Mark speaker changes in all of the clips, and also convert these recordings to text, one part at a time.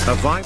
Speaker 1: A vibe.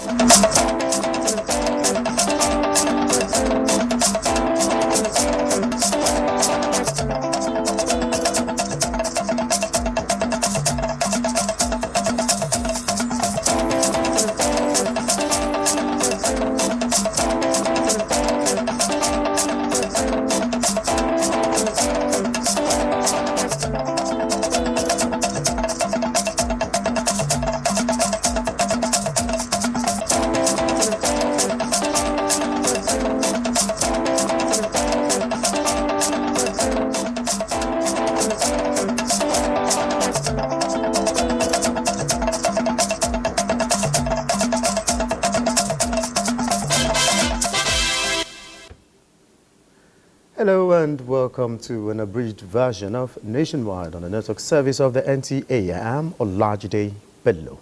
Speaker 2: Hello and welcome to an abridged version of Nationwide on the network service of the NTA. I am Olajide Bello.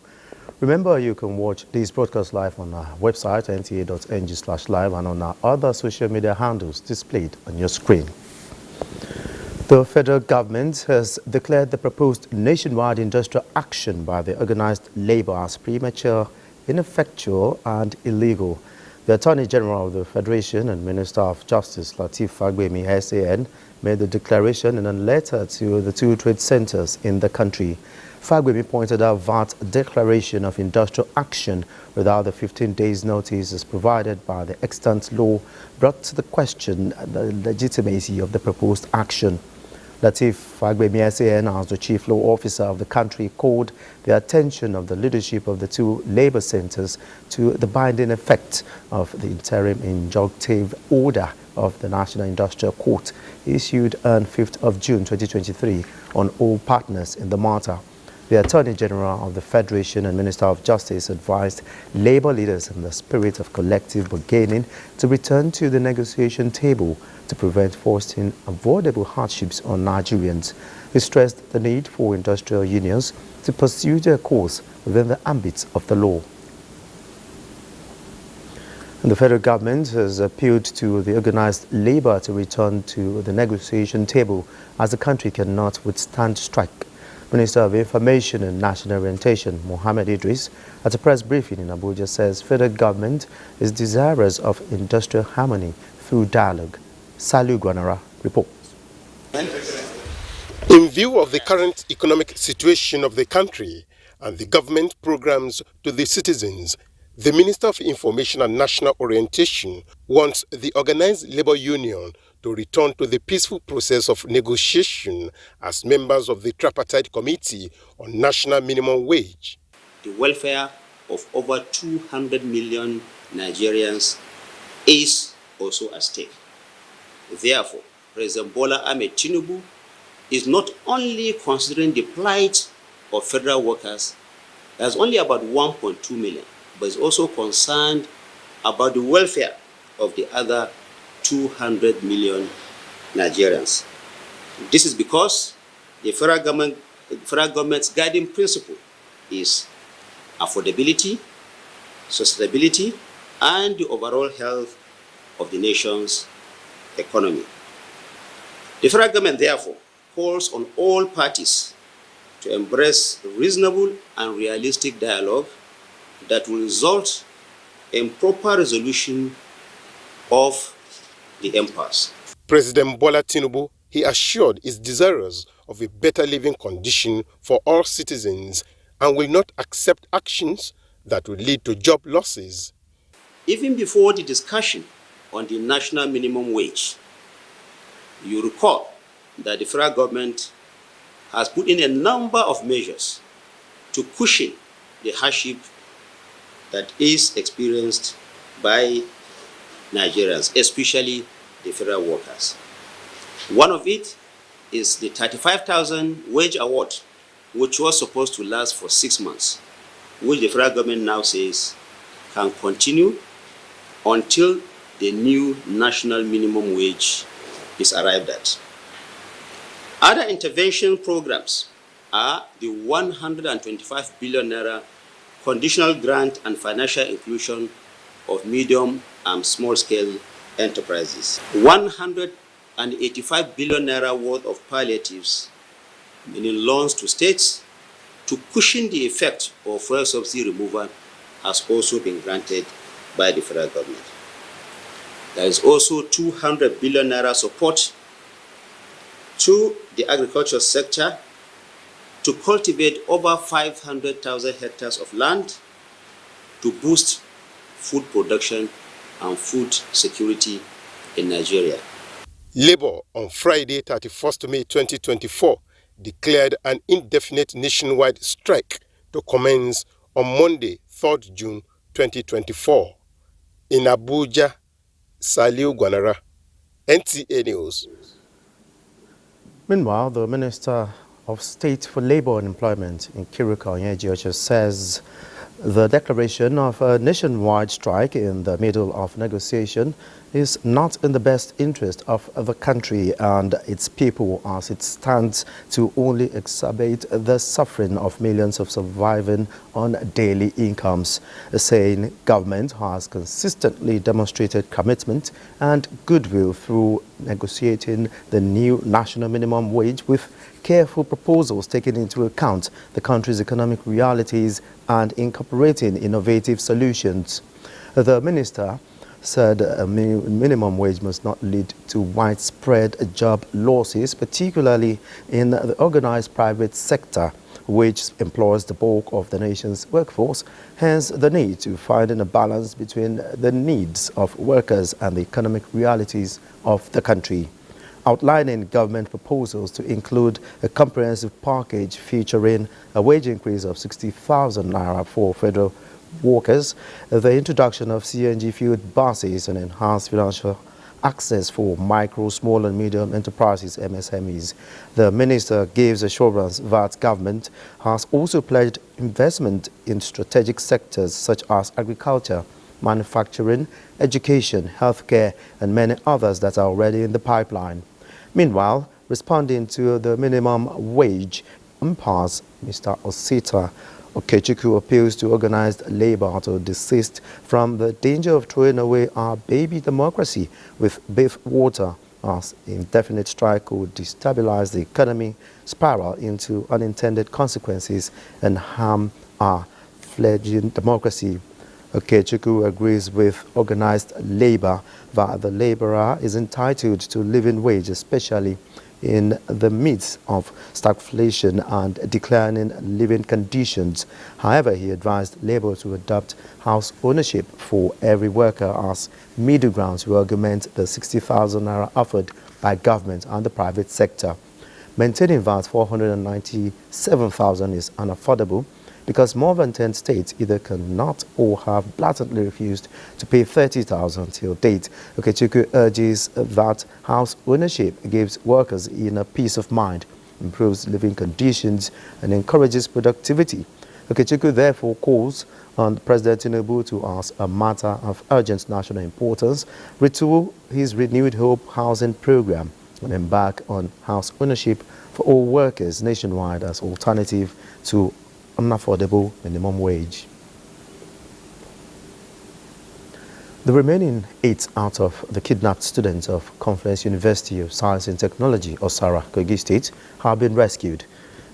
Speaker 2: Remember, you can watch these broadcasts live on our website, nta.ng/live, and on our other social media handles displayed on your screen. The federal government has declared the proposed nationwide industrial action by the organized labor as premature, ineffectual, and illegal. The Attorney General of the Federation and Minister of Justice, Lateef Fagbemi, SAN, made the declaration in a letter to the two trade centers in the country. Fagbemi pointed out that declaration of industrial action without the 15 days notice as provided by the extant law brought to the question the legitimacy of the proposed action. Lateef Fagbemi SAN, as the chief law officer of the country, called the attention of the leadership of the two labor centers to the binding effect of the interim injunctive order of the National Industrial Court issued on 5th of June 2023 on all partners in the matter. The Attorney General of the Federation and Minister of Justice advised labor leaders in the spirit of collective bargaining to return to the negotiation table to prevent foresting avoidable hardships on Nigerians. He stressed the need for industrial unions to pursue their course within the ambit of the law. And the federal government has appealed to the organized labor to return to the negotiation table as the country cannot withstand strike. Minister of Information and National Orientation, Mohammed Idris, at a press briefing in Abuja, says federal government is desirous of industrial harmony through dialogue. Salu Gwanara reports.
Speaker 3: In view of the current economic situation of the country and the government programs to the citizens, the Minister of Information and National Orientation wants the organized labor union to return to the peaceful process of negotiation as members of the tripartite committee on national minimum wage.
Speaker 4: The welfare of over 200 million Nigerians is also at stake. Therefore, President Bola Ahmed Tinubu is not only considering the plight of federal workers, that's only about 1.2 million, but is also concerned about the welfare of the other 200 million Nigerians. This is because the federal government's guiding principle is affordability, sustainability, and the overall health of the nation's economy. The federal government, therefore, calls on all parties to embrace reasonable and realistic dialogue that will result in proper resolution of the impasse.
Speaker 3: President Bola Tinubu, he assured, is desirous of a better living condition for all citizens and will not accept actions that will lead to job losses.
Speaker 4: Even before the discussion on the national minimum wage, you recall that the federal government has put in a number of measures to cushion the hardship that is experienced by Nigerians, especially the federal workers. One of it is the 35,000 wage award, which was supposed to last for 6 months, which the federal government now says can continue until the new national minimum wage is arrived at. Other intervention programs are the 125 billion naira conditional grant and financial inclusion of medium and small-scale enterprises, 185 billion naira worth of palliatives, meaning loans to states, to cushion the effect of fuel subsidy removal has also been granted by the federal government. There is also 200 billion naira support to the agriculture sector to cultivate over 500,000 hectares of land to boost food production and food security in Nigeria.
Speaker 3: Labour on Friday, 31st May 2024, declared an indefinite nationwide strike to commence on Monday, 3rd June 2024. In Abuja, Saliu Gwanara, NTA News.
Speaker 2: Meanwhile, the Minister of State for Labour and Employment in Kiruka Onyeji says the declaration of a nationwide strike in the middle of negotiation is not in the best interest of the country and its people, as it stands to only exacerbate the suffering of millions of surviving on daily incomes, saying government has consistently demonstrated commitment and goodwill through negotiating the new national minimum wage with careful proposals taking into account the country's economic realities and incorporating innovative solutions. The minister said a minimum wage must not lead to widespread job losses, particularly in the organized private sector, which employs the bulk of the nation's workforce, hence the need to find a balance between the needs of workers and the economic realities of the country. Outlining government proposals to include a comprehensive package featuring a wage increase of 60,000 naira for federal workers, the introduction of CNG-fueled buses and enhanced financial access for micro, small and medium enterprises, MSMEs. The minister gives assurance that government has also pledged investment in strategic sectors such as agriculture, manufacturing, education, healthcare and many others that are already in the pipeline. Meanwhile, responding to the minimum wage impasse, Mr. Osita Okechukwu appeals to organized labor to desist from the danger of throwing away our baby democracy with bath water, as indefinite strike could destabilize the economy, spiral into unintended consequences, and harm our fledgling democracy. Okechukwu agrees with organized labor that the laborer is entitled to living wage, especially in the midst of stagflation and declining living conditions. However, he advised labor to adopt house ownership for every worker as middle ground to augment the 60,000 naira offered by government and the private sector. Maintaining that 497,000 is unaffordable because more than 10 states either cannot or have blatantly refused to pay 30,000 till date. Okechukwu urges that house ownership gives workers inner peace of mind, improves living conditions, and encourages productivity. Okechukwu therefore calls on President Tinubu to, as a matter of urgent national importance, retool his renewed hope housing program and embark on house ownership for all workers nationwide as alternative to unaffordable minimum wage. The remaining 8 out of the kidnapped students of Conference University of Science and Technology, Osara, Kogi State, have been rescued.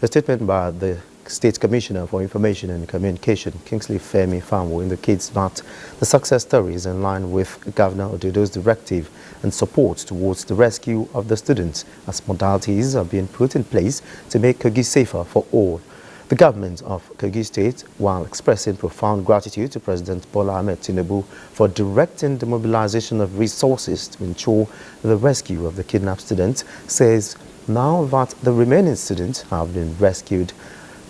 Speaker 2: A statement by the State Commissioner for Information and Communication, Kingsley Femi Fanwo, indicates that the success story is in line with Governor Ododo's directive and support towards the rescue of the students, as modalities are being put in place to make Kogi safer for all. The government of Kogi State, while expressing profound gratitude to President Bola Ahmed Tinubu for directing the mobilization of resources to ensure the rescue of the kidnapped students, says now that the remaining students have been rescued,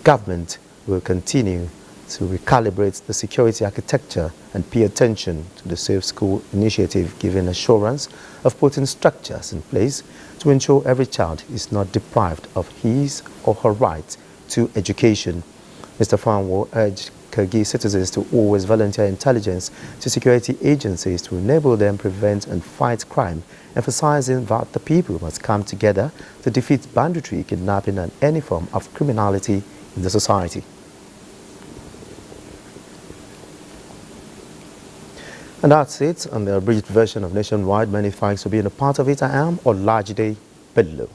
Speaker 2: government will continue to recalibrate the security architecture and pay attention to the Safe School initiative, giving assurance of putting structures in place to ensure every child is not deprived of his or her right to education. Mr. Fanwo urged Kogi citizens to always volunteer intelligence to security agencies to enable them prevent and fight crime, emphasizing that the people must come together to defeat banditry, kidnapping and any form of criminality in the society. And that's it on the abridged version of Nationwide. Many thanks for being a part of it. I am Olajide Bello.